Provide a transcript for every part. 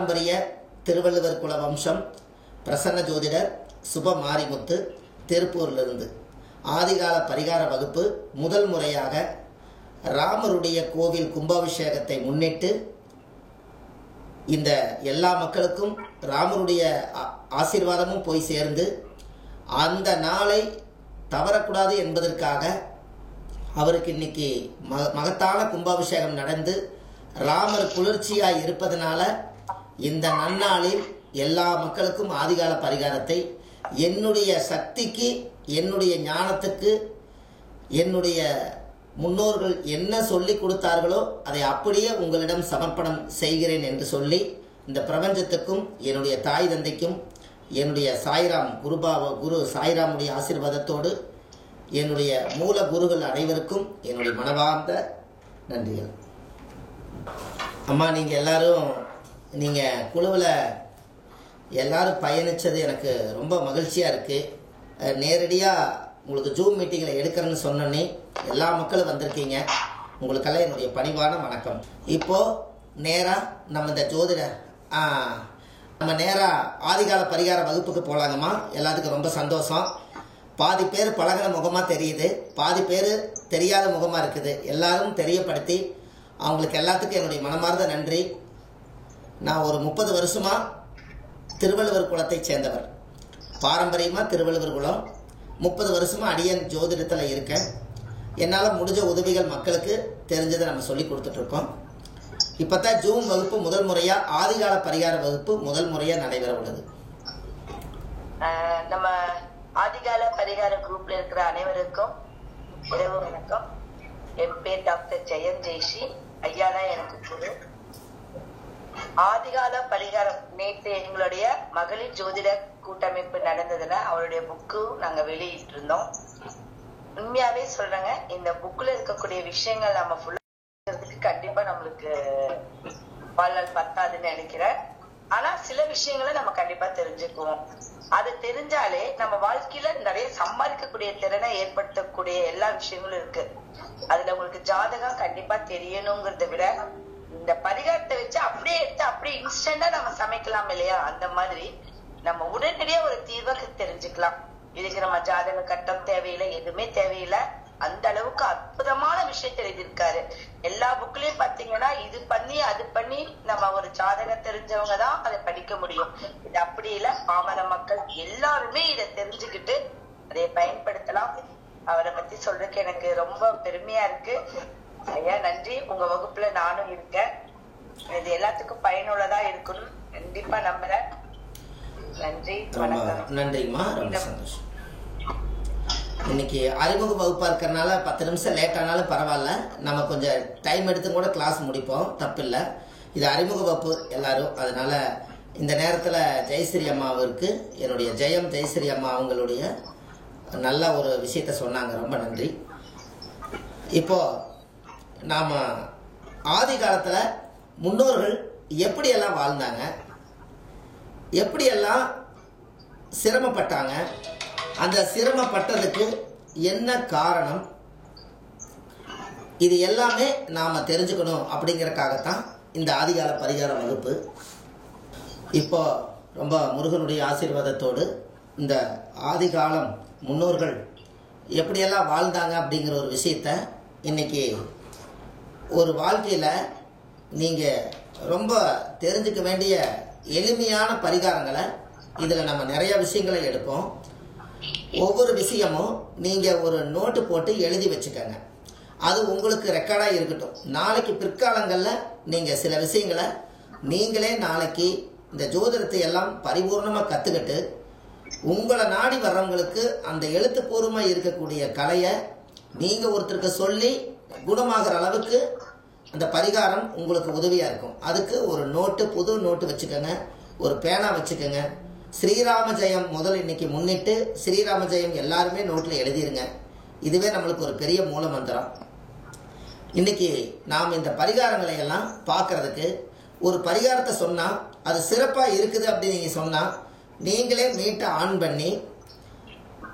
பாரம்பரிய திருவள்ளுவர் குல வம்சம் பிரசன்ன ஜோதிடர் சுப மாரிமுத்து திருப்பூரிலிருந்து ஆதிகால பரிகார வகுப்பு முதல் முறையாக ராமருடைய கோவில் கும்பாபிஷேகத்தை முன்னிட்டு இந்த எல்லா மக்களுக்கும் ராமருடைய ஆசீர்வாதமும் போய் சேர்ந்து அந்த நாளை தவறக்கூடாது என்பதற்காக அவருக்கு இன்னைக்கு மகத்தான கும்பாபிஷேகம் நடந்து ராமர் குளிர்ச்சியாய் இருப்பதனால இந்த நன்னாளில் எல்லா மக்களுக்கும் ஆதிகால பரிகாரத்தை என்னுடைய சக்திக்கு, என்னுடைய ஞானத்துக்கு, என்னுடைய முன்னோர்கள் என்ன சொல்லி கொடுத்தார்களோ அதை அப்படியே உங்களிடம் சமர்ப்பணம் செய்கிறேன் என்று சொல்லி இந்த பிரபஞ்சத்துக்கும் என்னுடைய தாய் தந்தைக்கும் என்னுடைய சாய்ராம் குரு சாய்ராமுடைய ஆசீர்வாதத்தோடு என்னுடைய மூல குருகள் அனைவருக்கும் என்னுடைய மனவார்ந்த நன்றிகள். அம்மா, நீங்கள் எல்லாரும் குழுவில் எல்லாரும் பயணித்தது எனக்கு ரொம்ப மகிழ்ச்சியாக இருக்குது. நேரடியாக உங்களுக்கு ஜூம் மீட்டிங்கில் எடுக்கிறேன்னு சொன்னோன்னே எல்லா மக்களும் வந்திருக்கீங்க. உங்களுக்கெல்லாம் என்னுடைய பணிவான வணக்கம். இப்போது நேராக நம்ம இந்த நம்ம நேராக ஆதிகால பரிகார வகுப்புக்கு போகலாங்கம்மா. எல்லாத்துக்கும் ரொம்ப சந்தோஷம். பாதி பேர் பழகின முகமாக தெரியுது, பாதி பேர் தெரியாத முகமாக இருக்குது. எல்லாரும் தெரியப்படுத்தி அவங்களுக்கு எல்லாத்துக்கும் என்னுடைய மனமார்ந்த நன்றி. நான் ஒரு 30 வருஷமாக திருவள்ளுவர் குலத்தை சேர்ந்தவர். பாரம்பரியமாக திருவள்ளுவர் குலம். 30 வருஷமாக அடியன் ஜோதிடத்தில் இருக்கேன். என்னால் முடிஞ்ச உதவிகள் மக்களுக்கு தெரிஞ்சதை நம்ம சொல்லி கொடுத்துட்ருக்கோம். இப்போ தான் ஜூம் வகுப்பு முதல் முறையாக ஆதிகால பரிகார வகுப்பு முதல் முறையாக நடைபெற உள்ளது. நம்ம ஆதிகால பரிகார குரூப்ல இருக்கிற அனைவருக்கும் இரவு வணக்கம். என் பேர் டாக்டர் ஜெயம் ஜெய்ஸ்ரீ. ஐயா தான் எனக்கு குரு. ஆதிகால பரிகாரம் நேற்று எங்களுடைய மகளிர் ஜோதிட கூட்டமைப்பு நடந்ததுல அவருடைய புக்கு நாங்க வெளியிட்டு இருந்தோம். உண்மையாவே சொல்றேங்க, இந்த புக்ல இருக்கக்கூடிய விஷயங்கள் நம்ம ஃபுல்லா கண்டிப்பா நம்மளுக்கு வாழ்நாள் பத்தாதுன்னு நினைக்கிறேன். ஆனா சில விஷயங்களை நம்ம கண்டிப்பா தெரிஞ்சுக்குவோம். அது தெரிஞ்சாலே நம்ம வாழ்க்கையில நிறைய சம்பாதிக்கக்கூடிய திறனை ஏற்படுத்தக்கூடிய எல்லா விஷயங்களும் இருக்கு. அதுல உங்களுக்கு ஜாதகம் கண்டிப்பா தெரியணுங்கிறத விட இந்த பரிகாரத்தை வச்சு அப்படியே எடுத்து அப்படியே இன்ஸ்டன்டா நம்ம சமைக்கலாம் இல்லையா, அந்த மாதிரி நம்ம உடனடியா ஒரு தீர்வை தெரிஞ்சுக்கலாம். இதுக்கு நம்ம ஜாதக கட்டம் தேவையில்லை, எதுவுமே தேவையில்லை. அந்த அளவுக்கு அற்புதமான விஷயத்தை எழுதியிருக்காரு. எல்லா புக்லயும் பாத்தீங்கன்னா இது பண்ணி அது பண்ணி நம்ம ஒரு ஜாதகம் தெரிஞ்சவங்க தான் அதை படிக்க முடியும். இது அப்படி இல்ல, பாமர மக்கள் எல்லாருமே இதை தெரிஞ்சுக்கிட்டு அதை பயன்படுத்தலாம். அவரை பத்தி சொல்றதுக்கு எனக்கு ரொம்ப பெருமையா இருக்கு. ஐயா நன்றி. உங்க வகுப்புல நானும் இருக்கேன். இது எல்லாத்துக்கும் பயனுள்ளதா இருக்கணும் கண்டிப்பா நம்புறேன். நன்றி, வணக்கம். நன்றிம்மா, ரொம்ப சந்தோஷம். இன்னைக்கு அறிமுக வகுப்பாக இருக்கிறனால 10 நிமிஷம் லேட் ஆனாலும் பரவாயில்ல, நம்ம கொஞ்சம் டைம் எடுத்து கூட கிளாஸ் முடிப்போம், தப்பில்லை. இது அறிமுக வகுப்பு எல்லாரும். அதனால இந்த நேரத்தில் ஜெயஸ்ரீ அம்மாவிற்கு என்னுடைய ஜெயம் ஜெயஸ்ரீ அம்மா அவங்களுடைய நல்ல ஒரு விஷயத்த சொன்னாங்க. ரொம்ப நன்றி. இப்போ நாம் ஆதி காலத்தில் முன்னோர்கள் எப்படியெல்லாம் வாழ்ந்தாங்க, எப்படியெல்லாம் சிரமப்பட்டாங்க, அந்த சிரமப்பட்டதுக்கு என்ன காரணம், இது எல்லாமே நாம் தெரிஞ்சுக்கணும் அப்படிங்கிறதுக்காகத்தான் இந்த ஆதிகால பரிகார வகுப்பு. இப்போ ரொம்ப முருகனுடைய ஆசீர்வாதத்தோடு இந்த ஆதிகாலம் முன்னோர்கள் எப்படியெல்லாம் வாழ்ந்தாங்க அப்படிங்கிற ஒரு விஷயத்த இன்னைக்கு ஒரு வாழ்க்கையில் நீங்கள் ரொம்ப தெரிஞ்சுக்க வேண்டிய எளிமையான பரிகாரங்களை இதில் நம்ம நிறைய விஷயங்களை எடுப்போம். ஒவ்வொரு விஷயமும் நீங்கள் ஒரு நோட்டு போட்டு எழுதி வச்சுக்கோங்க. அது உங்களுக்கு ரெக்கார்டாக இருக்கட்டும். நாளைக்கு பிற்காலங்களில் நீங்கள் சில விஷயங்களை நீங்களே நாளைக்கு இந்த ஜோதிடத்தை எல்லாம் பரிபூர்ணமாக கற்றுக்கிட்டு உங்களை நாடி வர்றவங்களுக்கு அந்த எழுத்துப்பூர்வமாக இருக்கக்கூடிய கலையை நீங்கள் ஒருத்தருக்கு சொல்லி குணமாகிற அளவுக்கு அந்த பரிகாரம் உங்களுக்கு உதவியாக இருக்கும். அதுக்கு ஒரு நோட்டு, புது நோட்டு வச்சுக்கோங்க, ஒரு பேனா வச்சுக்கோங்க. ஸ்ரீராம ஜெயம் முதல் இன்னைக்கு முன்னிட்டு ஸ்ரீராம ஜெயம் எல்லாருமே நோட்டில் எழுதிருங்க. இதுவே நம்மளுக்கு ஒரு பெரிய மூல மந்திரம். இன்னைக்கு நாம் இந்த பரிகாரங்களை எல்லாம் பார்க்கறதுக்கு ஒரு பரிகாரத்தை சொன்னால் அது சிறப்பாக இருக்குது அப்படின்னு நீங்கள் சொன்னால் நீங்களே மீட்டை ஆன் பண்ணி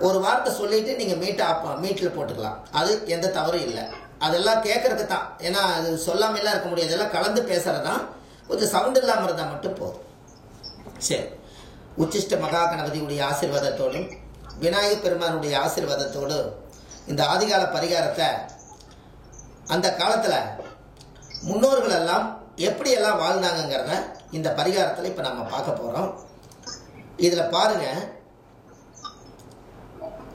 ஒரு வார்த்தை சொல்லிட்டு நீங்கள் மீட்டில் போட்டுக்கலாம். அது எந்த தவறும் இல்லை. அதெல்லாம் கேட்கறதுக்கு தான். ஏன்னா அது சொல்லாமலாம் இருக்க முடியாது. எல்லாம் கலந்து பேசுறது தான். கொஞ்சம் சவுண்ட் இல்லாமல் இருந்தால் மட்டும் போதும். சரி, உச்சிஷ்ட மகா கணபதியுடைய ஆசீர்வாதத்தோடும் விநாயகப் பெருமானுடைய ஆசீர்வாதத்தோடும் இந்த ஆதிகால பரிகாரத்தை அந்த காலத்தில் முன்னோர்கள் எல்லாம் எப்படியெல்லாம் வாழ்ந்தாங்கிறத இந்த பரிகாரத்தில் இப்போ நம்ம பார்க்க போகிறோம். இதில் பாருங்க,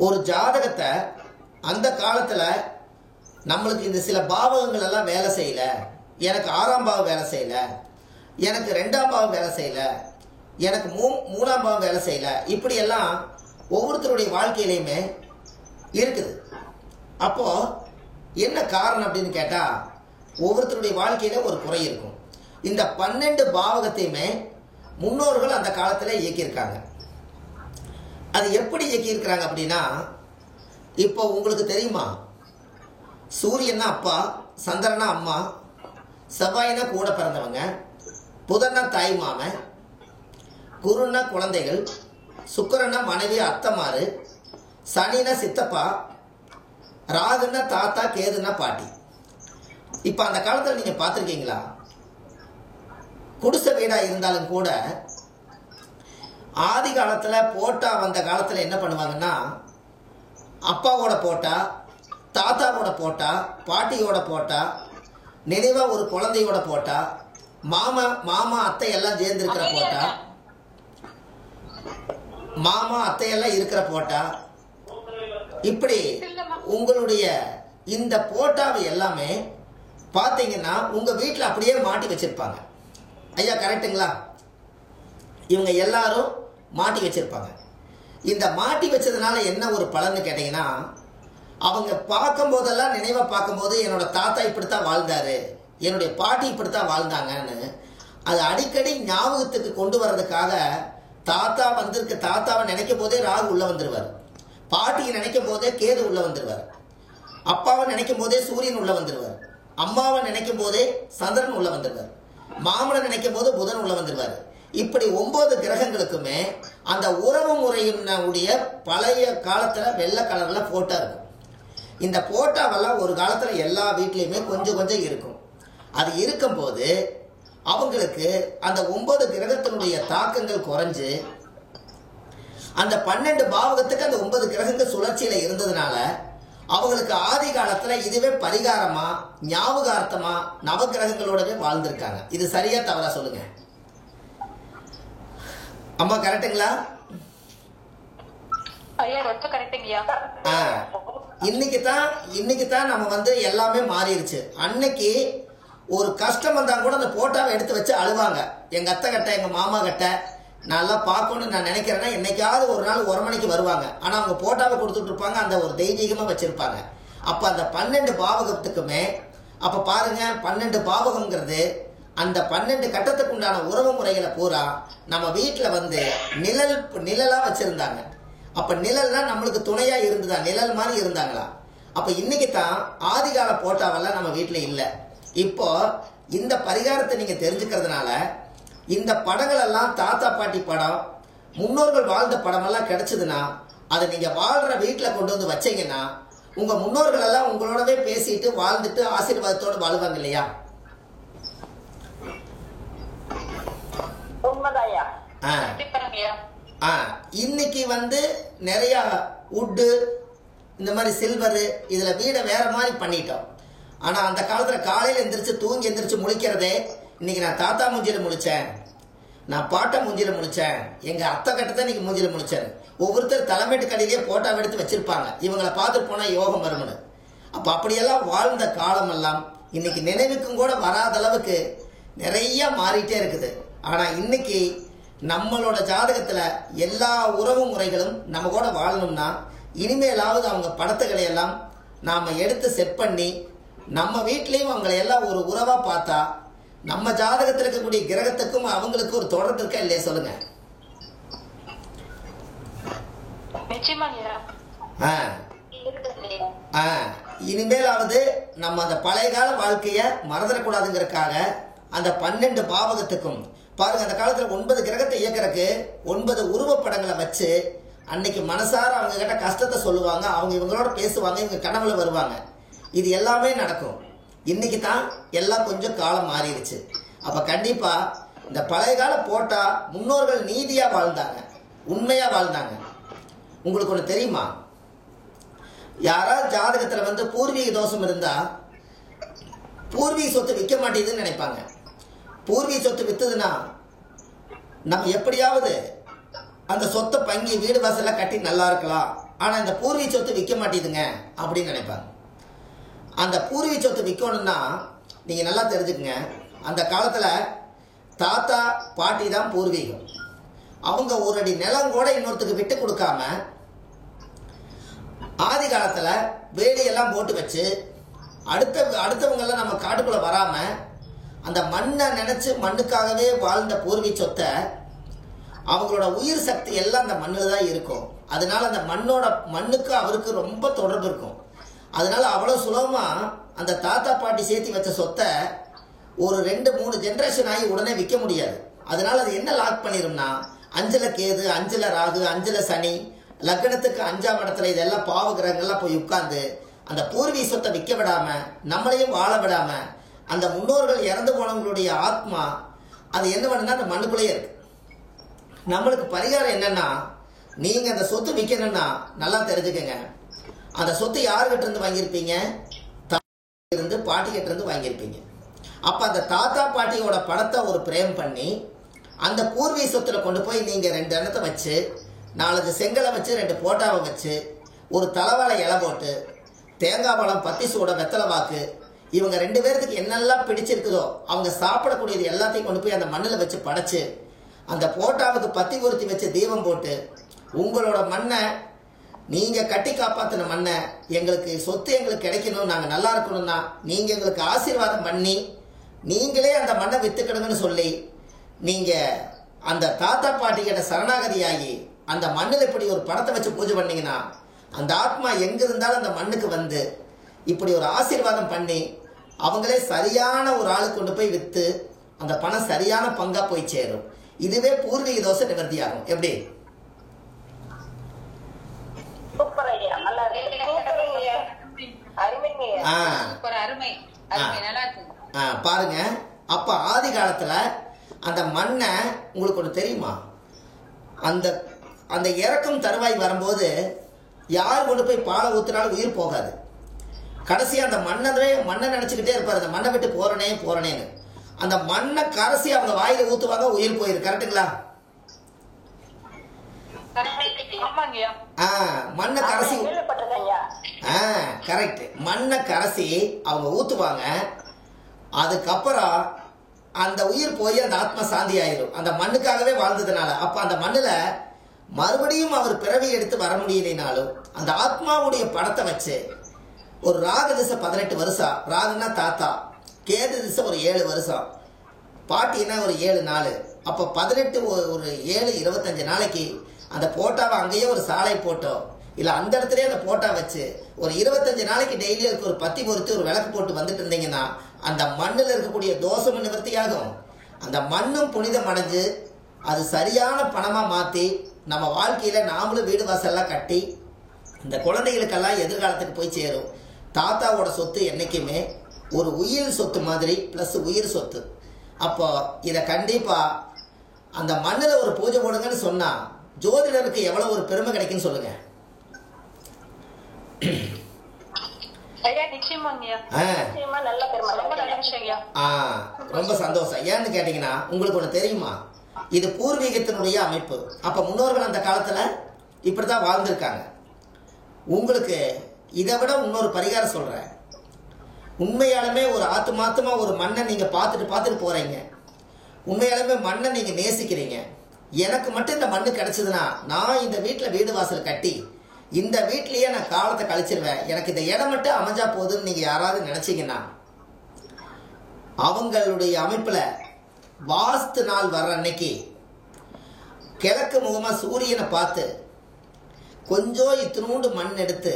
ஒரு ஜாதகத்தை அந்த காலத்தில் நம்மளுக்கு இந்த சில பாவகங்கள் எல்லாம் வேலை செய்யல, எனக்கு 6ஆம் பாவம் வேலை செய்யல, எனக்கு 2ஆம் பாவம் வேலை செய்யல, எனக்கு 3ஆம் பாவம் வேலை செய்யல, இப்படியெல்லாம் ஒவ்வொருத்தருடைய வாழ்க்கையிலையுமே இருக்குது. அப்போ என்ன காரணம் அப்படின்னு கேட்டால், ஒவ்வொருத்தருடைய வாழ்க்கையில ஒரு குறை இருக்கும். இந்த 12 பாவகத்தையுமே முன்னோர்கள் அந்த காலத்தில் இயக்கியிருக்காங்க. அது எப்படி இயக்கியிருக்கிறாங்க அப்படின்னா, இப்போ உங்களுக்கு தெரியுமா, சூரியனா அப்பா, சந்திரனா அம்மா, செவ்வாயினா கூட பிறந்தவங்க, புதன்னா தாய் மாமன், குருன்னா குழந்தைகள், சுக்கிரன்னா மனைவி அத்தமாரு, சனினா சித்தப்பா, ராகுன்னா தாத்தா, கேதுன்னா பாட்டி. இப்ப அந்த காலத்தில் நீங்க பார்த்திருக்கீங்களா, குடிசை வீடா இருந்தாலும் கூட ஆதி காலத்துல போட்டா வந்த காலத்துல என்ன பண்ணுவாங்கன்னா, அப்பாவோட போட்டா, தாத்தாவோட போட்டா, பாட்டியோட போட்டா, நினைவா ஒரு குழந்தையோட போட்டா, மாமா அத்தை எல்லாம் சேர்ந்து இருக்கிற போட்டா, மாமா அத்தையெல்லாம் இருக்கிற போட்டா, இப்படி உங்களுடைய இந்த போட்டாவை எல்லாமே பார்த்தீங்கன்னா உங்க வீட்டில் அப்படியே மாட்டி வச்சிருப்பாங்க. ஐயா கரெக்டுங்களா? இவங்க எல்லாரும் மாட்டி வச்சிருப்பாங்க. இந்த மாட்டி வச்சதுனால என்ன ஒரு பலன்னு கேட்டீங்கன்னா, அவங்க பார்க்கும் போதெல்லாம் நினைவா பார்க்கும்போது என்னோட தாத்தா இப்படித்தான் வாழ்ந்தாரு, என்னுடைய பாட்டி இப்படித்தான் வாழ்ந்தாங்கன்னு அது அடிக்கடி ஞாபகத்துக்கு கொண்டு வர்றதுக்காக தாத்தா வந்திருக்கு, தாத்தாவை நினைக்கும் போதே ராகு உள்ள வந்துருவார், பாட்டியை நினைக்கும் போதே கேது உள்ள வந்துருவார், அப்பாவை நினைக்கும் போதே சூரியன் உள்ள வந்துருவார், அம்மாவை நினைக்கும் போதே சந்திரன் உள்ள வந்துருவார், மாமனை நினைக்கும் போது புதன் உள்ள வந்துருவார். இப்படி 9 கிரகங்களுக்குமே அந்த உறவு முறையினுடைய பழைய காலத்துல வெள்ளை கலர்ல போட்டா இருக்கும். இந்த போட்டாவெல்லாம் ஒரு காலத்துல எல்லா வீட்லயுமே கொஞ்சம் கொஞ்சம் இருக்கும். அது இருக்கும் போது அவங்களுக்கு அந்த 9 கிரகத்தினுடைய தாக்கங்கள் குறைஞ்சு அந்த 12 பாவகத்துக்கு அந்த 9 கிரகங்கள் சுழற்சியில இருந்ததுனால அவங்களுக்கு ஆதி காலத்துல இதுவே பரிகாரமா ஞாபகார்த்தமா நவகிரகங்களோடவே வாழ்ந்திருக்காங்க. இது சரியா தவறா சொல்லுங்க அம்மா, கரெக்டுங்களா? இன்னைக்கு தான் நம்ம எல்லாமே மாறிடுச்சு. அன்னைக்கு ஒரு கஷ்டம் வந்தா கூட அந்த போட்டாவை எடுத்து வச்சு அழுவாங்க. எங்க அத்தை கிட்ட, எங்க மாமா கிட்ட நல்லா பார்க்கணும்னு நான் நினைக்கிறேன்னா என்னைக்காவது ஒரு நாள் 1 மணிக்கு வருவாங்க. ஆனா அவங்க போட்டாவை கொடுத்துட்டு இருப்பாங்க, அந்த ஒரு தெய்வீகமா வச்சிருப்பாங்க. அப்ப அந்த 12 பாவகத்துக்குமே அப்ப பாருங்க, 12 பாவகம்ங்கிறது அந்த 12 கட்டத்துக்கு உண்டான உறவு முறைகளை பூரா நம்ம வீட்டுல நிழலா வச்சிருந்தாங்க. அப்ப நிழல்னா நம்மளுக்கு துணையா இருந்ததா, நிழல் மாதிரி இருந்தாங்களா? அப்ப இன்னைக்கு தான் ஆதிகால போட்டாவெல்லாம் நம்ம வீட்டுல இல்ல. இப்போ இந்த பரிகாரத்தை நீங்க தெரிஞ்சுக்கிறதுனால இந்த படங்கள் எல்லாம் தாத்தா பாட்டி படம், முன்னோர்கள் வாழ்ந்த படம் எல்லாம் கிடைச்சதுன்னா அதை நீங்க வாழ்ற வீட்டுல கொண்டு வந்து வச்சீங்கன்னா உங்க முன்னோர்கள் எல்லாம் உங்களோடவே பேசிட்டு வாழ்ந்துட்டு ஆசீர்வாதத்தோடு வாழுவாங்க இல்லையா? இன்னைக்கு நிறைய உட்டு, இந்த மாதிரி சில்வர், இதுல வீடை வேற மாதிரி பண்ணிட்டோம். ஆனா அந்த காலத்துல காலையில எந்திரிச்சு தூங்கி எந்திரிச்சு முழிக்கிறதே, இன்னைக்கு நான் தாத்தா மூஞ்சில முழிச்சேன், நான் பாட்டை மூஞ்சில முழிச்சேன், எங்க அத்தை கட்டத்தை இன்னைக்கு மூஞ்சில முழிச்சேன். ஒவ்வொருத்தர் தலைமைட்டு கடையிலேயே போட்டோ எடுத்து வச்சிருப்பாங்க, இவங்களை பார்த்துட்டு போனா யோகம் வரும்னு. அப்ப அப்படியெல்லாம் வாழ்ந்த காலம் எல்லாம் இன்னைக்கு நினைவுக்கும் கூட வராத அளவுக்கு நிறைய மாறிட்டே இருக்குது. ஆனா இன்னைக்கு நம்மளோட ஜாதகத்துல எல்லா உறவு முறைகளும் நம்ம கூட வாழணும்னா இனிமேலாவது அவங்க படத்துக்களை எல்லாம் நாம எடுத்து செட் பண்ணி நம்ம வீட்லயும் அவங்களை எல்லாம் ஒரு உறவா பார்த்தா நம்ம ஜாதகத்தில் இருக்கக்கூடிய கிரகத்துக்கும் அவங்களுக்கு ஒரு தொடர்பு இருக்கா இல்லையா சொல்லுங்க? இனிமேலாவது நம்ம அந்த பழைய கால வாழ்க்கைய மறந்துடக்கூடாதுங்கிறதுக்காக அந்த 12 பாவகத்துக்கும் பாருங்க, அந்த காலத்துல 9 கிரகத்தை இயக்கிறதுக்கு 9 உருவப்படங்களை வச்சு அன்னைக்கு மனசார அவங்க கிட்ட கஷ்டத்தை சொல்லுவாங்க, அவங்க இவங்களோட பேசுவாங்க, இவங்க கனவுல வருவாங்க. இது எல்லாமே நடக்கும். இன்னைக்கு தான் எல்லாம் கொஞ்சம் காலம் மாறிடுச்சு. அப்ப கண்டிப்பா இந்த பழைய கால போட்டா முன்னோர்கள் நீதியா வாழ்ந்தாங்க, உண்மையா வாழ்ந்தாங்க. உங்களுக்கு ஒண்ணு தெரியுமா? யாராவது ஜாதகத்துல வந்து பூர்வீக தோஷம் இருந்தா பூர்வீக சொத்து விற்க மாட்டேங்குதுன்னு நினைப்பாங்க. பூர்வீக சொத்து வித்ததுன்னா நம்ம எப்படியாவது அந்த சொத்தை பங்கி வீடு வாசல்ல கட்டி நல்லா இருக்கலாம், ஆனா இந்த பூர்வீக சொத்து விற்க மாட்டேதுங்க அப்படின்னு நினைப்பாங்க. அந்த பூர்வீக சொத்து விற்கணும்னா நீங்க நல்லா தெரிஞ்சுக்குங்க, அந்த காலத்துல தாத்தா பாட்டி தான் பூர்வீகம். அவங்க ஒரு அடி நிலம் கூட இன்னொருத்துக்கு விட்டு கொடுக்காம ஆதி காலத்துல வேலியெல்லாம் போட்டு வச்சு அடுத்தவங்க எல்லாம் நம்ம காட்டுக்குள்ள வராம அந்த மண்ணை நினைச்சு மண்ணுக்காகவே வாழ்ந்த பூர்வீக சொத்தை அவங்களோட உயிர் சக்தி எல்லாம் அந்த மண்ணில் தான் இருக்கும். அதனால அந்த மண்ணுக்கு அவருக்கு ரொம்ப தொடர்பு இருக்கும். அதனால அவ்வளவு சுலபமா அந்த தாத்தா பாட்டி சேர்த்து வச்ச சொத்தை ஒரு 2-3 ஜெனரேஷன் ஆகி உடனே விற்க முடியாது. அதனால அது என்ன லாக் பண்ணிரும்னா, 5ல கேது, 5ல ராகு, 5ல சனி, லக்னத்துக்கு 5ஆம் இடத்துல இதெல்லாம் பாவ கிரகங்கள்லாம் போய் உட்கார்ந்து அந்த பூர்வீக சொத்தை விற்க விடாம நம்மளையும் வாழ விடாம அந்த முன்னோர்கள் இறந்து போனவங்களுடைய ஆத்மா அது என்ன பண்ணுன்னா அந்த மண்ணுக்குள்ளேயே இருக்கு. நம்மளுக்கு பரிகாரம் என்னன்னா, நீங்க அந்த சொத்து விற்கணும்னா நல்லா தெரிஞ்சுக்கங்க, அந்த சொத்து யாருகிட்ட இருந்து வாங்கியிருப்பீங்க? இருந்து பாட்டி கிட்ட இருந்து வாங்கியிருப்பீங்க. அப்ப அந்த தாத்தா பாட்டியோட படத்தை ஒரு பிரேம் பண்ணி அந்த பூர்வீக சொத்துல கொண்டு போய் நீங்க 2 எண்ணத்தை வச்சு 4 செங்கலை வச்சு 2 போட்டாவை வச்சு ஒரு தலைவாழை இலை போட்டு தேங்காய் பழம், பத்தி சூட, வெத்தலை வாக்கு, இவங்க 2 பேருக்கு என்னெல்லாம் பிடிச்சிருக்குதோ அவங்க சாப்பிடக்கூடியது எல்லாத்தையும் கொண்டு போய் அந்த மண்ணில் வச்சு படைச்சு அந்த போட்டாவுக்கு பத்தி பொருத்தி வச்சு தீபம் போட்டு உங்களோட மண்ணை நீங்க கட்டி காப்பாத்தின மண்ணை எங்களுக்கு சொத்து எங்களுக்கு கிடைக்கணும், நாங்க நல்லா இருக்கணும்னா நீங்க எங்களுக்கு ஆசீர்வாதம் பண்ணி நீங்களே அந்த மண்ணை வித்துக்கணுங்கன்னு சொல்லி நீங்க அந்த தாத்தா பாட்டி கிட்ட சரணாகதியாகி அந்த மண்ணில் இப்படி ஒரு படத்தை வச்சு பூஜை பண்ணீங்கன்னா அந்த ஆத்மா எங்க இருந்தாலும் அந்த மண்ணுக்கு வந்து இப்படி ஒரு ஆசீர்வாதம் பண்ணி அவங்களே சரியான ஒரு ஆளு கொண்டு போய் வித்து அந்த பணம் சரியான பங்கா போய் சேரும். இதுவே பூர்வீக தோஷ நிவர்த்தி ஆகும். எப்படி? பாருங்க, அப்ப ஆதி காலத்துல அந்த மண்ணை உங்களுக்கு ஒண்ணு தெரியுமா, அந்த அந்த இறக்கும் தருவாய் வரும்போது யார் கொண்டு போய் பாலை ஊத்துனாலும் உயிர் போகாது. கடைசியா அந்த மண்ணை நினைச்சுக்கிட்டே இருப்பாரு, அந்த மண்ணை விட்டு போறனேன்னு. அந்த மண்ணை கரைசி அவங்க வாயில ஊத்துவாங்க, உயிர் போயிரு. கரெக்டுங்களா? மண்ணை கரைசி கரெக்ட், மண்ணை கரைசி அவங்க ஊத்துவாங்க. அதுக்கப்புறம் அந்த உயிர் போய் அந்த ஆத்மா சாந்தி ஆயிரும், அந்த மண்ணுக்காகவே வாழ்ந்ததுனால. அப்ப அந்த மண்ணுல மறுபடியும் அவர் பிறவி எடுத்து வர முடியலைனாலும் அந்த ஆத்மாவுடைய படத்தை வச்சு ஒரு ராகு திசை 18 வருஷம், ராகுன்னா தாத்தா, கேது திசை ஒரு 7 வருஷம், பாட்டின்னா ஒரு 7 நாள், அப்ப 18 ஒரு 7 25 நாளைக்கு அந்த போட்டாவை அங்கேயே ஒரு சாலை போட்டோ இல்ல அந்த இடத்துலயே அந்த போட்டா வச்சு ஒரு 25 நாளைக்கு டெய்லி அதுக்கு ஒரு பத்தி பொறுத்து ஒரு விளக்கு போட்டு வந்துட்டு இருந்தீங்கன்னா அந்த மண்ணுல இருக்கக்கூடிய தோஷம் நிவர்த்தியாகும். அந்த மண்ணும் புனிதம் அடைஞ்சு அது சரியான பணமா மாத்தி நம்ம வாழ்க்கையில நாமளும் வீடு வாசல்லாம் கட்டி இந்த குழந்தைகளுக்கெல்லாம் எதிர்காலத்துக்கு போய் சேரும். தாத்தாவோட சொத்து என்னைக்குமே ஒரு உயிர் சொத்து மாதிரி பிளஸ் உயிர் சொத்து. அப்போ இத கண்டிப்பா அந்த மண்ணுல ஒரு பூஜை போடுங்கன்னு சொன்னா ஜோதிடருக்கு எவ்வளவு ஒரு பெருமை கிடைக்குன்னு சொல்லுங்க. ரொம்ப சந்தோஷம். ஏன்னு கேட்டீங்கன்னா உங்களுக்கு ஒண்ணு தெரியுமா, இது பூர்வீகத்தினுடைய அமைப்பு. அப்ப முன்னோர்கள் அந்த காலத்துல இப்படித்தான் வாழ்ந்திருக்காங்க. உங்களுக்கு இதை விட இன்னொரு பரிகாரம் சொல்றேன். உண்மையாலுமே ஒரு ஆத்துமாத்தமா ஒரு மண்ணை நீங்க பார்த்துட்டு போறீங்க, உண்மையாலுமே மண்ணை நீங்க நேசிக்கிறீங்க, எனக்கு மட்டும் இந்த மண்ணு கிடைச்சதுன்னா நான் இந்த வீட்டுல வீடு வாசல் கட்டி இந்த வீட்லயே நான் காலத்தை கழிச்சிருவேன், எனக்கு இந்த இடம் மட்டும் அமைஞ்சா போதுன்னு நீங்க யாராவது நினைச்சீங்கன்னா அவங்களுடைய அமைப்புல வாஸ்து நாள் வர்ற அன்னைக்கு கிழக்கு முகமா சூரியனை பார்த்து கொஞ்சம் இத்தினூண்டு மண் எடுத்து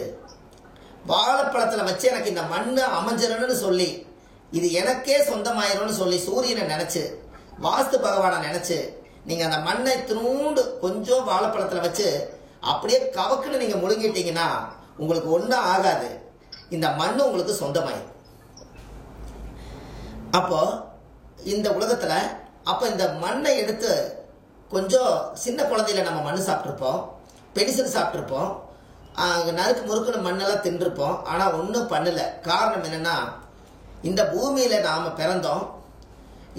வாழைப்பழத்துல வச்சு எனக்கு இந்த மண்ணு அமைஞ்சிடணும்னு சொல்லி இது எனக்கே சொந்தமாயிரும்னு சொல்லி சூரியனை நினைச்சு வாஸ்து பகவானை நினைச்சு நீங்க அந்த மண்ணை இத்தினூண்டு கொஞ்சம் வாழைப்பழத்துல வச்சு அப்படியே கவக்குன்னு நீங்க முழுங்கிட்டீங்கன்னா உங்களுக்கு ஒன்றும் ஆகாது, இந்த மண்ணு உங்களுக்கு சொந்தமாயிரும். அப்போ இந்த உலகத்துல அப்ப இந்த மண்ணை எடுத்து கொஞ்சம் சின்ன குழந்தையில நம்ம மண் சாப்பிட்ருப்போம், பெடிசன் சாப்பிட்ருப்போம், நறுக்கு முறுக்குன்னு மண்ணெல்லாம் தின்றுப்போம். ஆனா ஒன்றும் பண்ணல. காரணம் என்னன்னா, இந்த பூமியில நாம பிறந்தோம்,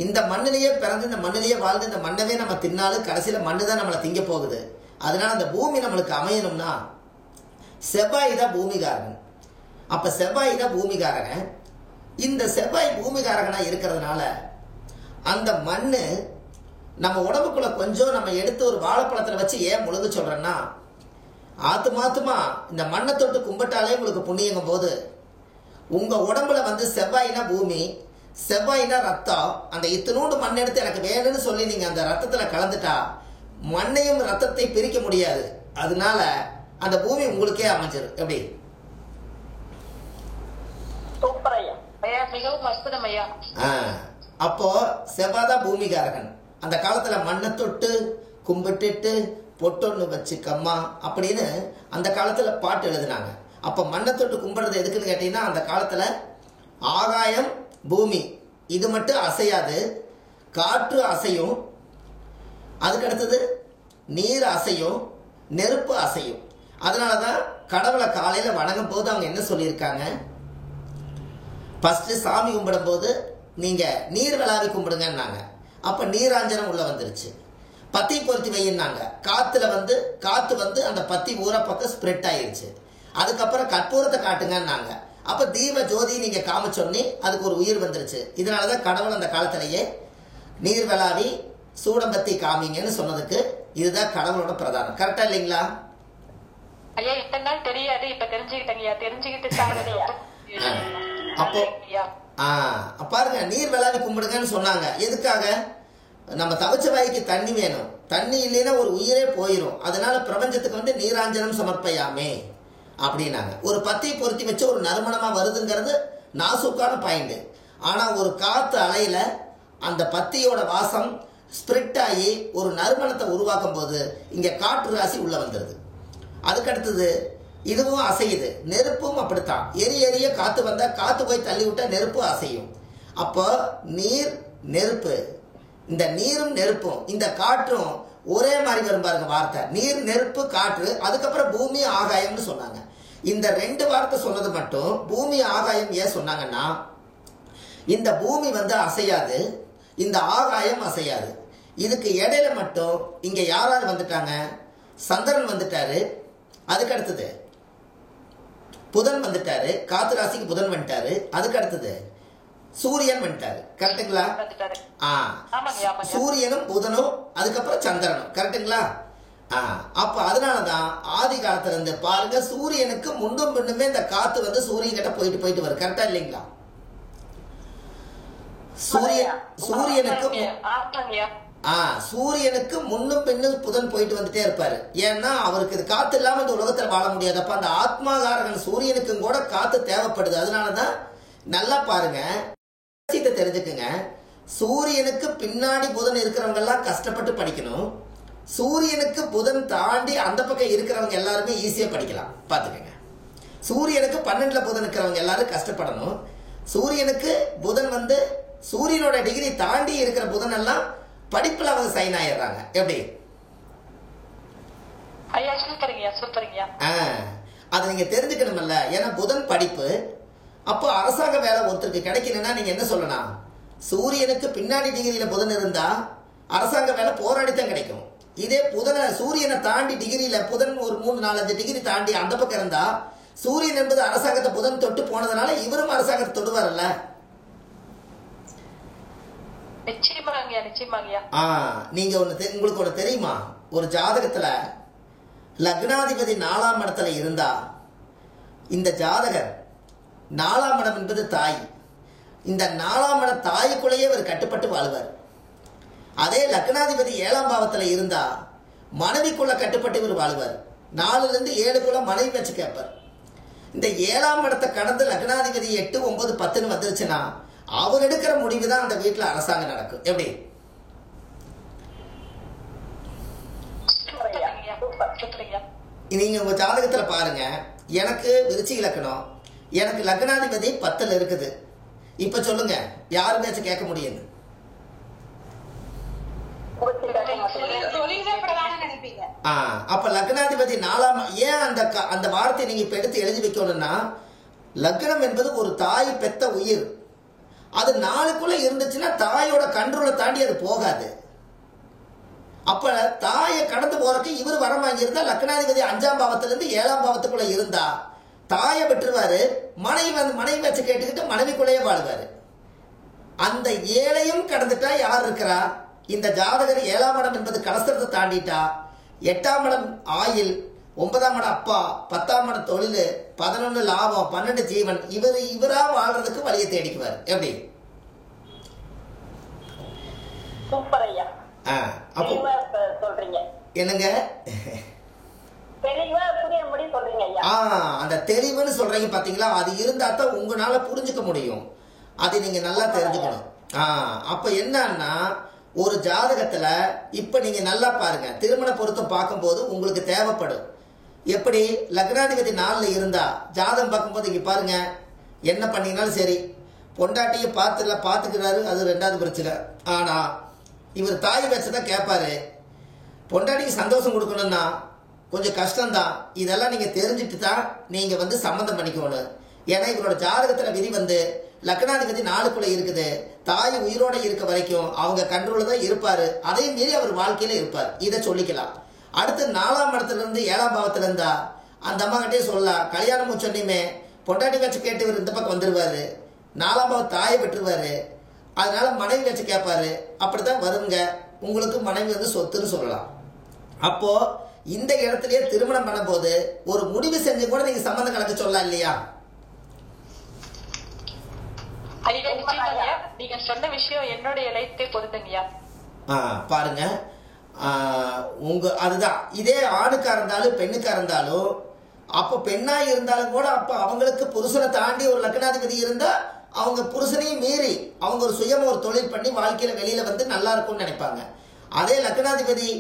இந்த மண்ணிலேயே பிறந்து இந்த மண்ணிலேயே வாழ்ந்து இந்த மண்ணவே நம்ம தின்னாலும் கடைசியில மண்ணு தான் நம்மளை திங்க போகுது. அதனால அந்த பூமி நம்மளுக்கு அமையணும்னா செவ்வாய் தான் பூமிகாரகன். அப்ப செவ்வாய் தான் பூமிகாரகன். இந்த செவ்வாய் பூமிகாரகனா இருக்கிறதுனால அந்த மண்ணு நம்ம உடம்புக்குள்ள கொஞ்சம் நம்ம எடுத்து ஒரு வாழைப்பழத்துல வச்சு ஏன் முழுங்க சொல்றேன்னா, ஆத்துமாத்துமா இந்த மண்ணை தொட்டு கும்பிட்டாலே உங்களுக்கு புண்ணியங்கும் போது உங்க உடம்புல வந்து செவ்வாய்னா பூமி, செவ்வாய்னா ரத்தம். அந்த இத்தினூண்டு மண் எடுத்து எனக்கு வேணும்னு சொல்லி நீங்க அந்த ரத்தத்துல கலந்துட்டா மண்ணையும் ரத்தத்தை பிரிக்க முடியாது. அதனால அந்த பூமி உங்களுக்கே அமைஞ்சிரும். எப்படி? அப்போ செவ்வாதான் பூமிகாரகன். அந்த காலத்துல மண்ணை தொட்டு கும்பிட்டுட்டு பொட்டொன்னு வச்சுக்கம்மா அப்படின்னு அந்த காலத்துல பாட்டு எழுதினாங்க. அப்ப மண்ணை தொட்டு கும்பிடுறது எதுக்குன்னு கேட்டீங்கன்னா, அந்த காலத்துல ஆகாயம் பூமி இது மட்டும் அசையாது, காற்று அசையும், அதுக்கு அடுத்தது நீர் அசையும், நெருப்பு அசையும். அதனாலதான் கடவுளை காலையில வணங்கும் போது அவங்க என்ன சொல்லியிருக்காங்க, ஃபர்ஸ்ட் சாமி கும்பிடும் போது நீங்க நீர் விளாவி கும்பிடுங்கன்னாங்க. அப்ப நீராஞ்சனம் உள்ள வந்துருச்சு. பத்தி பொருத்தி வையினாங்க. காத்து வந்து அந்த பத்தி ஊர பக்கம் ஸ்ப்ரெட் ஆயிருச்சு. அதுக்கப்புறம் கற்பூரத்தை காட்டுங்கன்னாங்க. அப்ப தீப ஜோதி நீங்க காமிச்சோன்னே அதுக்கு ஒரு உயிர் வந்துருச்சு. இதனாலதான் கடவுள் அந்த காலத்திலேயே நீர் விளாவி சூடம்பத்தி காமிங்கன்னு சொன்னதுக்கு இதுதான் கடவுளோட பிரதானம். கரெக்டா இல்லைங்களா? ஐயா இத்தனை நாள் தெரியாது, இப்ப தெரிஞ்சுக்கிட்டேங்கய்யா. தெரிஞ்சுக்கிட்டு அப்போ பாருங்க, நீர் விளாவி கும்பிடுங்கன்னு சொன்னாங்க. எதுக்காக? நம்ம தவச்ச வாய்க்கு தண்ணி வேணும். தண்ணி இல்லைன்னா ஒரு உயிரே போயிடும். அதனால பிரபஞ்சத்துக்கு வந்து நீராஞ்சனம் சமர்ப்பையாமே அப்படின்னாங்க. ஒரு பத்தியை பொருத்தி வச்சு ஒரு நறுமணமா வருதுங்கிறது நாசுக்கான பாயிண்ட். ஆனா ஒரு காத்து அலையில அந்த பத்தியோட வாசம் ஸ்பிரிட் ஆகி ஒரு நறுமணத்தை உருவாக்கும் போது இங்க காற்று ராசி உள்ள வந்துருது. அதுக்கடுத்தது இதுவும் அசையுது. நெருப்பும் அப்படித்தான். எரிய காத்து வந்தா காத்து போய் தள்ளி விட்டா நெருப்பு அசையும். அப்போ நீர் நெருப்பு, இந்த நீரும் நெருப்பும் இந்த காற்றும் ஒரே மாதிரி வரும் பாருங்க வார்த்தை. நீர் நெருப்பு காற்று, அதுக்கப்புறம் பூமி ஆகாயம்னு சொன்னாங்க. இந்த ரெண்டு வார்த்தை சொன்னது மட்டும் பூமி ஆகாயம் ஏன் சொன்னாங்கன்னா, இந்த பூமி வந்து அசையாது, இந்த ஆகாயம் அசையாது. இதுக்கு இடையில மட்டும் இங்க யாராவது வந்துட்டாங்க, சந்திரன் வந்துட்டாரு, அதுக்கு அடுத்தது புதன் வந்துட்டாரு, காத்து ராசிக்கு புதன் வந்துட்டாரு, அதுக்கு அடுத்தது சூரியன் வந்துட்டாரு. கரெக்டுங்களா? சூரியனும் புதனும் அதுக்கப்புறம் சந்திரனும். கரெக்டுங்களா? அப்ப அதனாலதான் ஆதி காலத்துல இருந்து பாருங்க, சூரியனுக்கு முன்னும் பின்னுமே இந்த காத்து வந்து சூரியன் கிட்ட போயிட்டு வரும். கரெக்டா இல்லைங்களா? சூரியனுக்கு முன்னும் பின்னும் புதன் போயிட்டு வந்துட்டே இருப்பாரு. ஏன்னா அவருக்கு இது காத்து இல்லாம இந்த உலகத்துல வாழ முடியாது. அப்ப அந்த ஆத்மாகாரகன் சூரியனுக்கும் கூட காத்து தேவைப்படுது. அதனாலதான் நல்லா பாருங்க, தெரிஞ்சுக்குங்க. சூரியனுக்கு பின்னாடி புதன் இருக்கிறவங்க எல்லாம் கஷ்டப்பட்டு படிக்கணும். சூரியனுக்கு புதன் தாண்டி அந்த பக்கம் இருக்கிறவங்க எல்லாருமே ஈஸியா படிக்கலாம். பாத்துக்கங்க. சூரியனுக்கு 12ல புதன் இருக்கிறவங்க எல்லாரும் கஷ்டப்படணும். சூரியனுக்கு புதன் வந்து சூரியனோட டிகிரி தாண்டி இருக்கிற புதன் எல்லாம் படிப்புல அவங்க சைன் ஆயிடுறாங்க. எப்படி? அதை நீங்க தெரிஞ்சுக்கணும்ல. ஏன்னா புதன் படிப்பு. அப்போ அரசாங்க வேலை ஒருத்தருக்கு கிடைக்கணும்னா நீங்க என்ன சொல்லணும், சூரியனுக்கு பின்னாடி டிகிரியில புதன் இருந்தா அரசாங்க வேலை போராடித்தான் கிடைக்கும். இதே புதனை சூரியனை தாண்டி டிகிரியில புதன் ஒரு 3-4-5 டிகிரி தாண்டி அந்த பக்கம் இருந்தா, சூரியன் என்பது அரசாங்கத்தை புதன் தொட்டு போனதுனால இவரும் அரசாங்கத்தை தொடுவார்ல. நீங்க உங்களுக்கு ஒண்ணு தெரியுமா, ஒரு ஜாதகத்துல லக்னாதிபதி 4ஆம் இடத்துல இருந்தா இந்த ஜாதகர் 4ஆம் இடம் என்பது தாய். இந்த 4ஆம் இடம் தாய்க்குள்ளேயே அவர் கட்டுப்பட்டு வாழ்வார். அதே லக்னாதிபதி 7ஆம் பாவத்துல இருந்தா மனைவிக்குள்ள கட்டுப்பட்டு இவர் வாழ்வார். 4ல இருந்து 7க்குள்ள மனைவி வச்சு கேட்பார். இந்த 7ஆம் இடத்தை கடந்து லக்னாதிபதி 8, 9, 10 வந்துருச்சுன்னா அவர் எடுக்கிற முடிவு தான் அந்த வீட்டுல அரசாங்கம் நடக்கும். எப்படி? நீங்க உங்க ஜாதகத்துல பாருங்க, எனக்கு விருச்சிக லக்னம், எனக்கு லக்னாதிபதி 10ல இருக்குது. இப்ப சொல்லுங்க, யாரு பேச்சு கேட்க முடியுது? அப்ப லக்னாதிபதி 4ஆம் ஏன் அந்த வார்த்தையை நீங்க இப்ப எடுத்து எழுதி வைக்கணும்னா, லக்னம் என்பது ஒரு தாய் பெத்த உயிர். அது 4க்குள்ள இருந்துச்சுன்னா தாயோட கண்ட்ரோலை தாண்டி அது போகாது. அப்ப தாயை கடந்து போறதுக்கு இவர் வரம் வாங்கியிருந்தா, லக்னாதிபதி 5ஆம் பாவத்திலிருந்து 7ஆம் பாவத்துக்குள்ள இருந்தா தாயை விட்டுருவாரு. மனைவி வச்சு கேட்டுக்கிட்டு மனைவிக்குள்ளேயே வாழ்வாரு. அந்த 7ஐயும் கடந்துட்டா யார் இருக்கிறா? இந்த ஜாதகர் 7ஆம் இடம் என்பது கலஸ்திரத்தை தாண்டிட்டா 8ஆம் இடம் ஆயில், 9ஆம் இடம் அப்பா, 10ஆம் இடம் தொழில், 11 லாபம், 12 ஜீவன். இவரா வாழ்றதுக்கு வழியை தேடிக்குவார். எப்படி? சூப்பர் ஐயா. அப்போ சொல்றீங்க என்னங்க? தெளிவா புரிய முடியும் சொல்றீங்க ஐயா. அந்த தெளிவுன்னு சொல்றீங்க பாத்தீங்களா? அது இருந்தா தான் உங்களால புரிஞ்சுக்க முடியும். அது நீங்க நல்லா தெரிஞ்சுக்கணும். அப்ப என்னன்னா, ஒரு ஜாதகத்துல இப்ப நீங்க நல்லா பாருங்க, திருமண பொருத்தம் பார்க்கும்போது உங்களுக்கு தேவைப்படும். எப்படி? லக்னாதிபதி 4ல இருந்தா ஜாதகம் பார்க்கும்போது இங்க பாருங்க, என்ன பண்ணீங்கனாலும் சரி, பொண்டாட்டியை பார்த்துக்கிறாரு, அது 2வது பிரச்சனை. ஆனா இவர் தாய் வச்சுதான் கேட்பாரு. பொண்டாட்டிக்கு சந்தோஷம் கொடுக்கணும்னா கொஞ்சம் கஷ்டம்தான். இதெல்லாம் நீங்க தெரிஞ்சுட்டு தான் நீங்க சம்பந்தம் பண்ணிக்கணும். ஏன்னா இவரோட ஜாதகத்துல விதி லக்னாதிபதி 4க்குள்ள இருக்குது. தாய் உயிரோட இருக்க வரைக்கும் அவங்க கண்ட்ரோல தான் இருப்பாரு. அதையும் மீறி அவர் வாழ்க்கையில இருப்பார். இதை சொல்லிக்கலாம். அடுத்து 4ஆம் இடத்துல இருந்து 7ஆம் பாவத்துல இருந்தா அந்த அம்மா கிட்டே சொல்லலாம், கல்யாணம் சொன்னியுமே பொண்டாட்டி வச்சு கேட்டு இவர் இந்த பக்கம் வந்துருவாரு, 4ஆம் பாவம் தாயை விட்டுருவாரு, அதனால மனைவி வச்சு கேட்பாரு. அப்படித்தான் வருங்க. உங்களுக்கு மனைவி சொத்துன்னு சொல்லலாம். அப்போ இந்த இடத்துலயே திருமணம் பண்ணும்போது ஒரு முடிவு செஞ்சு கூட நீங்க சம்பந்தம் கணக்கு சொல்லலாம் இல்லையா? நீங்க சொன்ன விஷயம் என்னுடைய லைஃப்கே பொருந்துங்கய்யா. பாருங்க, அதுதான். இதே ஆணுக்கா இருந்தாலும் பெண்ணுக்கா இருந்தாலும், அப்ப பெண்ணா இருந்தாலும் கூட அப்ப அவங்களுக்கு புருஷனை தாண்டி ஒரு லக்னாதிபதி இருந்தா அவங்க புருஷனையும் மீறி அவங்க ஒரு சுயமா ஒரு தொழில் பண்ணி வாழ்க்கையில வெளியில நல்லா இருக்கும்னு நினைப்பாங்க. அதே லக்னாதிபதி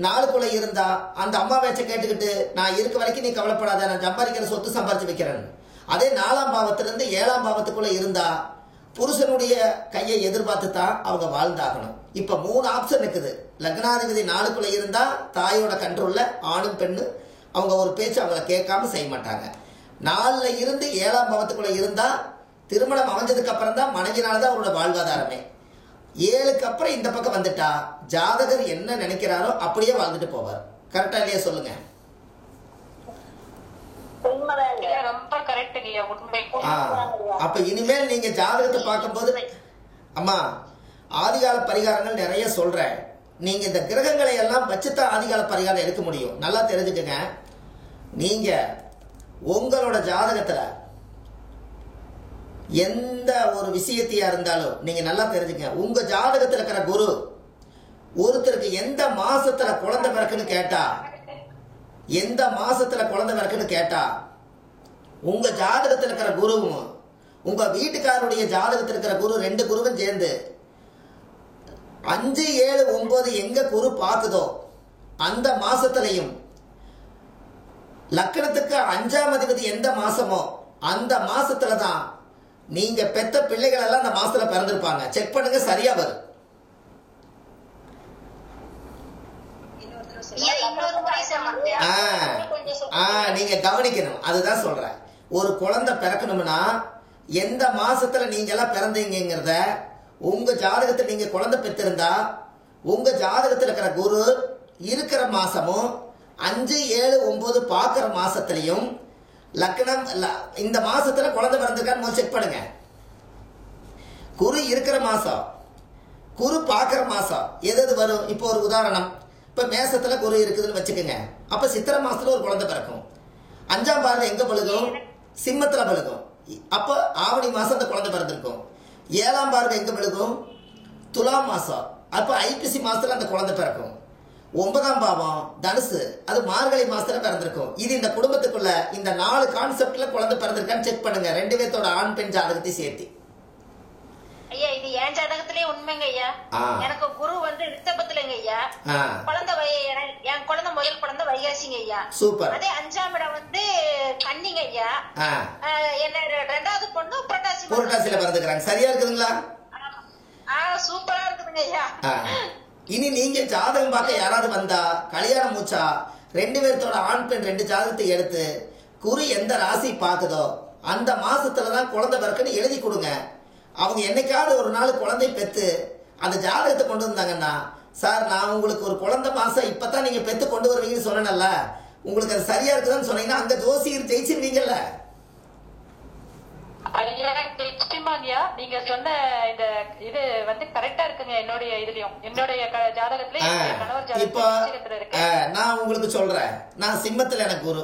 4க்குள்ள இருந்தா அந்த அம்மா வச்ச கேட்டுக்கிட்டு, நான் இருக்க வரைக்கும் நீ கவலைப்படாத, நான் சம்பாதிக்கிற சொத்து சம்பாரிச்சு வைக்கிறேன். அதே 4ஆம் பாவத்திலிருந்து 7ஆம் பாவத்துக்குள்ள இருந்தா புருஷனுடைய கையை எதிர்பார்த்து தான் அவங்க வாழ்ந்தாகணும். இப்ப 3 ஆப்ஷன் இருக்குது. லக்னாதிபதி 4க்குள்ள இருந்தா தாயோட கண்ட்ரோல்ல ஆணும் பெண்ணு அவங்க ஒரு பேச்சு அவங்கள கேட்காம செய்ய மாட்டாங்க. 4ல இருந்து 7ஆம் பாவத்துக்குள்ள இருந்தா திருமணம் அமைஞ்சதுக்கு அப்புறம் தான் மனைவினாலதான் அவரோட வாழ்வாதாரமே. 7க்கு அப்புறம் இந்த பக்கம் வந்துட்டா ஜாதகர் என்ன நினைக்கிறாரோ அப்படியே வாழ்ந்துட்டு போவார். கரெக்டா இல்லையா சொல்லுங்க? ரொம்ப கரெக்ட். அப்ப இனிமேல் நீங்க ஜாதகத்தை பார்க்கும்போது, அம்மா ஆதிகால பரிகாரங்கள் நிறைய சொல்றேன். நீங்க இந்த கிரகங்களை எல்லாம் வச்சுதான் ஆதிகால பரிகாரம் எடுக்க முடியும். நல்லா தெரிஞ்சுக்கங்க. நீங்க உங்களோட ஜாதகத்துல எந்த ஒரு விஷயத்தையா இருந்தாலும் நீங்க நல்லா தெரிஞ்சுக்க. உங்க ஜாதகத்துல இருக்கிற குரு ஒருத்தருக்கு எந்த மாசத்துல குழந்தை பிறக்குன்னு கேட்டா, எந்த மாசத்துல குழந்தை பிறக்குன்னு கேட்டா, உங்க ஜாதகத்துல இருக்கிற குருவும் உங்க வீட்டுக்காரருடைய ஜாதகத்தில் இருக்கிற குரு 2 குருவும் சேர்ந்து 5, 7, 9 எங்க குரு பார்க்குதோ அந்த மாசத்திலையும் லக்னத்துக்கு 5ஆம் அதிபதி எந்த மாசமோ அந்த மாசத்துலதான் நீங்க பெத்த பிள்ளைகள் எல்லாம் அந்த மாசத்துல பிறந்திருப்பாங்க. செக் பண்ணுங்க, சரியா வரும். நீங்க கவனிக்கணும். அதுதான் சொல்றேன். ஒரு குழந்தை பிறக்கணும்னா எந்த மாசத்துல நீங்க எல்லாம் பிறந்தீங்கிறத உங்க ஜாதகத்தில் நீங்க குழந்தை பெற்றிருந்தா உங்க ஜாதகத்தில் இருக்கிற குரு இருக்கிற மாசமும் 5, 7, 9 பாக்குற மாசத்திலையும் லக்னம் இந்த மாசத்துல குழந்தை பிறந்திருக்கான்னு செக் பண்ணுங்க. குரு இருக்கிற மாசம், குரு பாக்குற மாசம் எது வரும்? இப்போ ஒரு உதாரணம், இப்ப மேசத்துல குரு இருக்குதுன்னு வச்சுக்கோங்க. அப்ப சித்திரை மாசத்துல ஒரு குழந்தை பிறக்கும். 5ஆம் பார்வை எங்க பழுகும்? சிம்மத்துல பழுகும். அப்ப ஆவணி மாசம் அந்த குழந்தை பிறந்திருக்கும். 7ஆம் பார்வை எங்க பழுகும்? துலாம் மாசம். அப்ப ஐப்பசி மாசத்துல அந்த குழந்தை பிறக்கும். 9ஆம் பாவம் தனுசு, அது மார்கழி மாசத்துல பிறந்திருக்கும். இது இந்த குடும்பத்துக்குள்ள இந்த 4 கான்செப்ட்ல குழந்தை பிறந்திருக்கான்னு செக் பண்ணுங்க. 2 பேர்த்தோட ஆண் பெண் ஜாதகத்தை சேர்த்து. ஐயா இது என் ஜாதகத்திலே உண்மைங்க ஐயா. எனக்கு குரு ரிஷபத்துலங்க ஐயா. குழந்தை என் குழந்தை முதல் குழந்தை வைகாசிங்க ஐயா. சூப்பர். அதே 5ஆம் இடம் கன்னிங்க ஐயா. என்ன 2வது பொண்ணு புரட்டாசியில பிறந்துக்கிறாங்க. சரியா இருக்குதுங்களா? சூப்பரா இருக்குதுங்க ஐயா. இனி நீங்க ஜாதகம் பார்க்க யாராவது வந்தா கல்யாணம் மூச்சா 2 பேர்த்தோட ஆண் பெண் 2 ஜாதகத்தை எடுத்து குரு எந்த ராசி பாக்குதோ அந்த மாசத்துலதான் குழந்தை பிறக்குன்னு எழுதி கொடுங்க. அவங்க என்னைக்காவது ஒரு நாள் குழந்தை பெத்து அந்த ஜாதகத்தை கொண்டு வந்தாங்கன்னா, சார் நான் உங்களுக்கு ஒரு குழந்தை மாசம் இப்பதான் நீங்க பெத்து கொண்டு வருவீங்கன்னு சொன்னேன்ல, உங்களுக்கு அது சரியா இருக்குதுன்னு சொன்னீங்கன்னா அங்க ஜோசியர் ஜெயிச்சிருவீங்கல்ல. நீங்க சொன்ன இந்த இது வந்து கரெக்டா இருக்குங்க. என்னுடைய இதுலயும் என்னுடைய ஜாதகத்திலயும் இப்போ நான் உங்களுக்கு சொல்றேன், நான் சிம்மத்துல எனக்கு குரு.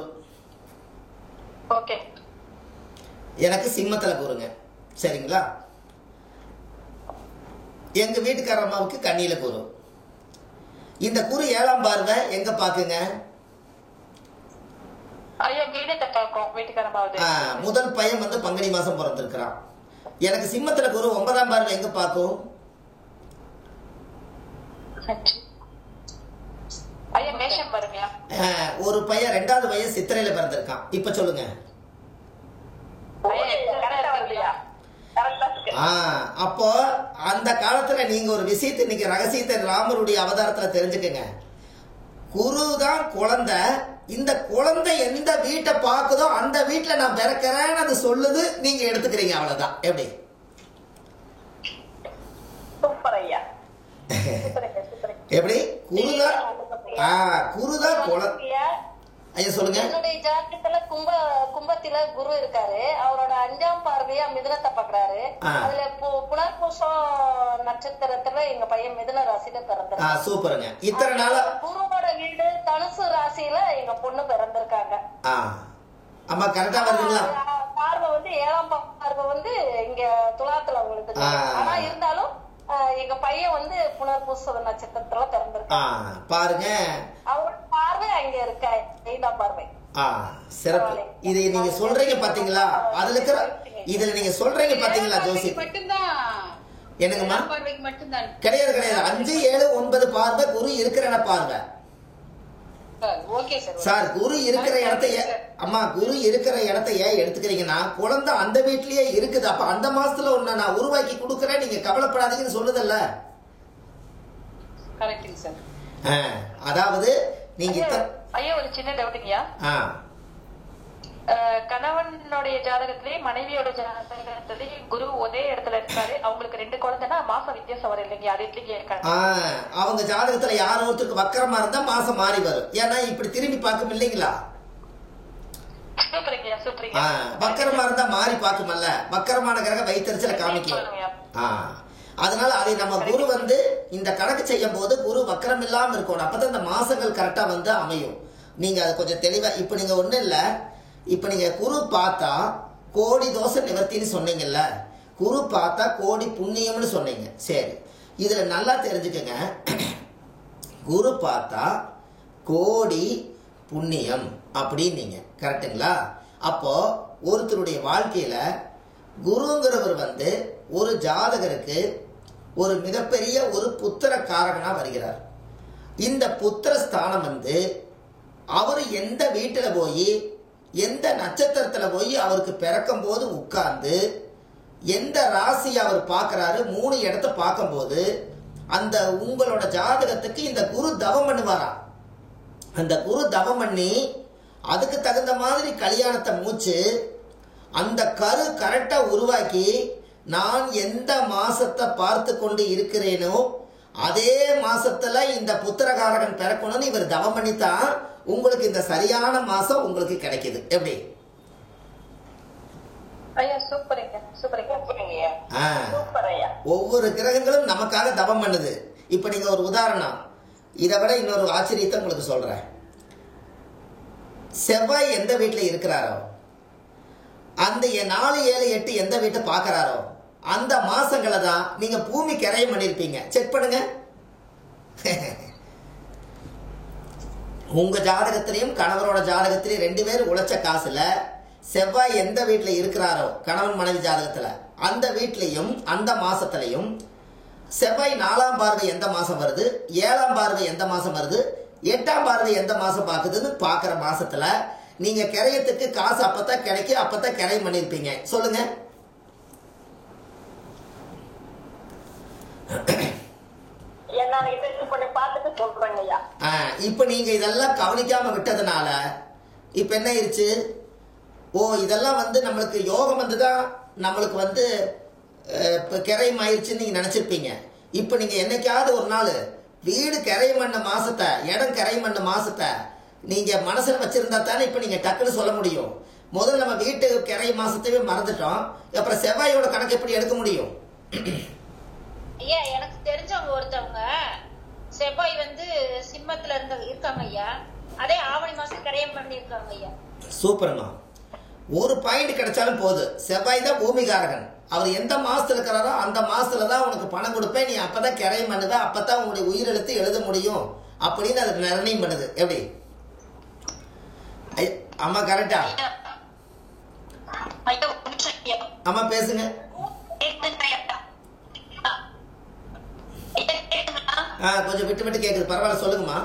ஓகே, எனக்கு சிம்மத்துல குருங்க, சரிங்களா? எங்க வீட்டுக்கார அம்மாவுக்கு கண்ணியில குரு. இந்த குரு 7ஆம் பார்வை எங்க பாக்குங்க? முதல் பையன் வந்து பங்குனி மாசம் பிறந்திருக்கிறான். எனக்கு சிம்மத்துல குரு 9ஆம் பார்வை எங்க பாக்கும்? ஒரு பையன் 2வது பையன் சித்திரையில பிறந்திருக்கான். இப்ப சொல்லுங்க. அப்போ அந்த காலத்துல நீங்க ஒரு விஷயத்தை இன்னைக்கு ரகசியத்தை ராமருடைய அவதாரத்துல தெரிஞ்சுக்கங்க. குரு தான் குழந்தை. இந்த குழந்தை எந்த வீட்டை பாக்குதோ அந்த வீட்டுல நான் பிறக்கிறேன்னு அது சொல்லுது, நீங்க எடுத்துக்கிறீங்க, அவ்வளவுதான். எப்படி? எப்படி? குருதான் குழந்தை. ஐயா சொல்லுங்க. என்னுடைய ஜாதகத்துல கும்பத்துல குரு இருக்காரு. அவரோட 5ஆம் பார்வையா மிதுனத்தை பாக்குறாரு. அதுல புனர்பூசம் நட்சத்திரத்துல எங்க பையன் மிதுன ராசியில பிறந்திருக்காரு. சூப்பருங்க. இத்தனை நாளா குருவோட வீடு தனுசு ராசியில எங்க பொண்ணு பிறந்திருக்காங்க. அம்மா கரெக்டா வருதுங்களா? பார்வை வந்து 7ஆம் பார்வை வந்து இங்க துலாத்துல அவங்களுக்கு. ஆனா இருந்தாலும் எங்க பையன் வந்து புனர்பூச நட்சத்திரத்துல பிறந்திருக்காங்க. பாருங்க, அவரோட பார்வை அங்க இருக்க 5ஆம் பார்வை. சிறப்பு. இது நீங்க சொல்றீங்க பாத்தீங்களா? அதுல இருக்கிற இதுல நீங்க சொல்றீங்க பாத்தீங்களா ஜோசி? என்னங்கம்மா? கிடையாது கிடையாது. 5, 7, 9 பார்வை குரு இருக்கிற பார்வை. சார் குரு இருக்கிற இடத்த அம்மா குரு இருக்கிற இடத்த ஏன் எடுத்துக்கிறீங்கன்னா, குழந்தை அந்த வீட்லயே இருக்குது. அப்ப அந்த மாசத்துல ஒண்ணு நான் உருவாக்கி கொடுக்கறேன், நீங்க கவலைப்படாதீங்கன்னு சொல்லுதல்ல. அதாவது நீங்க ஐயா ஒரு சின்ன டவுட்டுங்கய்யா. கணவனுடைய ஜாதகத்திலேயே மனைவியோட ஜாதகத்திலேயே குரு ஒரே இடத்துல இருக்காரு. அவங்களுக்கு 2 குழந்தைன்னா மாசம் வித்தியாசம் வரும் இல்லைங்க? அது எப்படி? அவங்க ஜாதகத்துல யாரோ ஒருத்தருக்கு வக்கரமா இருந்தா மாசம் மாறி வரும். ஏன்னா இப்படி திரும்பி பார்க்கும் இல்லைங்களா? வக்கரமா இருந்தா மாறி பார்க்குமல்ல. வக்கரமான கிரகம் வைத்தறிச்சல காமிக்கும். அதனால அதை நம்ம குரு வந்து இந்த கணக்கு செய்யும் போது குரு வக்கரம் இல்லாம இருக்கணும். அப்பதான் இந்த மாசங்கள் கரெக்டா வந்து அமையும். நீங்க அது கொஞ்சம் தெளிவா. இப்ப நீங்க ஒண்ணு இல்ல, இப்ப நீங்க குரு பார்த்தா கோடி தோஷ நிவர்த்தின்னு சொன்னீங்கல்ல, குரு பார்த்தா கோடி புண்ணியம்னு சொன்னீங்க. சரி, இதுல நல்லா தெரிஞ்சுக்கங்க. குரு பார்த்தா கோடி புண்ணியம் அப்படின்னீங்க, கரெக்டுங்களா? அப்போ ஒருத்தருடைய வாழ்க்கையில குருங்கிறவர் வந்து ஒரு ஜாதகருக்கு ஒரு மிகப்பெரிய ஒரு புத்திர காரகனா வருகிறார். இந்த புத்திர ஸ்தானம் வந்து அவர் எந்த வீட்டுல போய் எந்த நட்சத்திரத்துல போய் அவருக்கு பிறக்கும் போது உட்கார்ந்து எந்த ராசியை அவர் பார்க்கிறாரு, 3 இடத்த பார்க்கும் போது அந்த உங்களோட ஜாதகத்துக்கு இந்த குரு தவம் பண்ணுவாரா. அந்த குரு தவம் பண்ணி அதுக்கு தகுந்த மாதிரி கல்யாணத்தை மூச்சு அந்த கரு கரெக்டா உருவாக்கி, நான் எந்த மாசத்தை பார்த்து கொண்டு இருக்கிறேனோ அதே மாசத்துல இந்த புத்திரகாரகன் பிறக்கணும்னு இவர் தவம் பண்ணித்தான் உங்களுக்கு இந்த சரியான மாசம் உங்களுக்கு கிடைக்குது. எப்படி? ஒவ்வொரு கிரகங்களும் நமக்காக தவம் பண்ணுது. இப்ப நீங்க ஒரு உதாரணம், இதை விட இன்னொரு ஆச்சரியத்தை உங்களுக்கு சொல்றேன். செவ்வாய் எந்த வீட்டுல இருக்கிறாரோ அந்த 4, 7, 8 எந்த வீட்டை பாக்குறாரோ அந்த மாசங்களை தான் நீங்க பூமி கிரையம் பண்ணிருப்பீங்க. செக் பண்ணுங்க. உங்க ஜாதகத்திலையும் கணவரோட ஜாதகத்திலையும் 2 பேரும் உழைச்ச காசுல செவ்வாய் எந்த வீட்டுல இருக்கிறாரோ கணவன் மனைவி ஜாதகத்துல அந்த வீட்லயும் அந்த மாசத்திலையும் செவ்வாய் 4ஆம் பார்வை எந்த மாசம் வருது, 7ஆம் பார்வை எந்த மாசம் வருது, 8ஆம் பார்வை எந்த மாசம் பாக்குதுன்னு பாக்குற மாசத்துல நீங்க கிரையத்துக்கு காசு அப்பதான் கிடைக்கும், அப்பதான் கிரையம் பண்ணிருப்பீங்க. சொல்லுங்க. இப்ப நீங்க இதெல்லாம் கவனிக்காம விட்டதுனால இப்ப என்ன ஆயிடுச்சு? ஓ, இதெல்லாம் நம்மளுக்கு யோகம் வந்துதான் நம்மளுக்கு இப்ப கிரையம் ஆயிடுச்சுன்னு நீங்க நினைச்சிருப்பீங்க. இப்ப நீங்க என்னைக்காவது ஒரு நாள் வீடு கிரையம் பண்ண மாசத்தை, இடம் கிரையம் பண்ண மாசத்தை நீங்க மனசுல வச்சிருந்தா தானே இப்ப நீங்க டக்குன்னு சொல்ல முடியும். முதல்ல நம்ம வீட்டு கிரை மாசத்தையே மறந்துட்டோம், அப்புறம் செவ்வாயோட கணக்கு எப்படி எடுக்க முடியும்? ஐயா, எனக்கு தெரிஞ்சவங்க ஒருத்தவங்க செவ்வாய் சிம்மத்துல இருக்காங்க ஐயா. அதே ஆவணி மாசம் கிரையம் பண்ணி இருக்காங்க ஐயா. சூப்பர்மா. ஒரு பாயிண்ட் கிடைச்சாலும் போது. செவ்வாய் தான் பூமிகாரகன். அவர் எந்த மாசத்துல இருக்கிறாரோ அந்த மாசத்துலதான் உனக்கு பணம் கொடுப்பேன், நீ அப்பதான் கிரையம் பண்ணுவ, அப்பதான் உங்களுடைய உயிரெழுத்து எழுத முடியும் அப்படின்னு அது நிர்ணயம் பண்ணுது. எப்படி அம்மா? கரெக்டா அம்மா? பேசுங்க. கொஞ்சம் விட்டு விட்டு கேக்குது. பரவாயில்ல, சொல்லுங்கம்மா.